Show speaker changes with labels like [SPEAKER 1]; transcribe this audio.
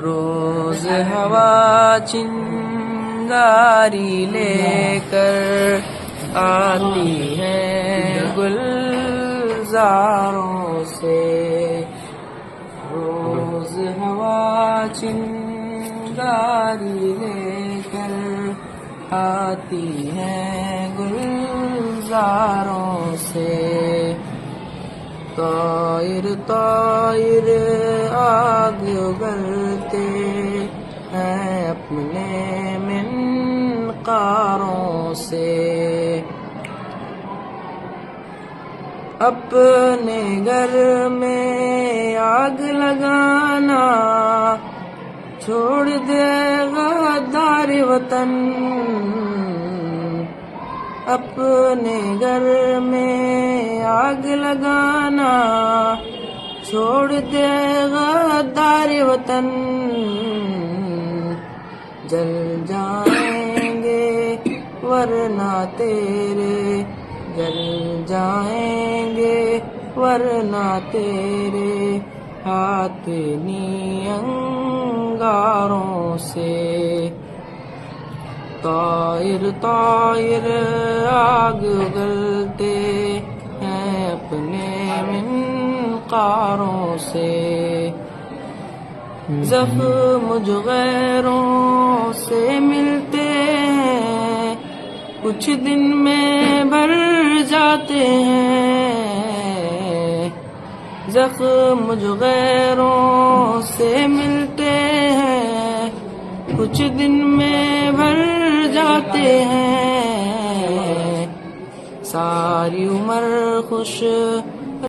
[SPEAKER 1] روز ہوا چنگاری لے کر آتی ہے گلزاروں سے، روز ہوا چنگاری لے کر آتی ہے گلزاروں سے، طائر طائر آگ اگلتے ہیں اپنے منقاروں سے، اپنے گھر میں آگ لگانا چھوڑ دے غدار وطن، اپنے گھر میں آگ لگانا چھوڑ دے غدار وطن، جل جائیں گے ورنہ تیرے، جل جائیں گے ورنہ تیرے ہاتھ انگاروں سے، طائر طائر آگ اگلتے ہیں اپنے منقاروں سے، زخم جو غیروں سے ملتے ہیں کچھ دن میں بھر جاتے ہیں، زخم جو غیروں سے ملتے ہیں کچھ دن میں بھر جاتے ہیں، ساری عمر خوش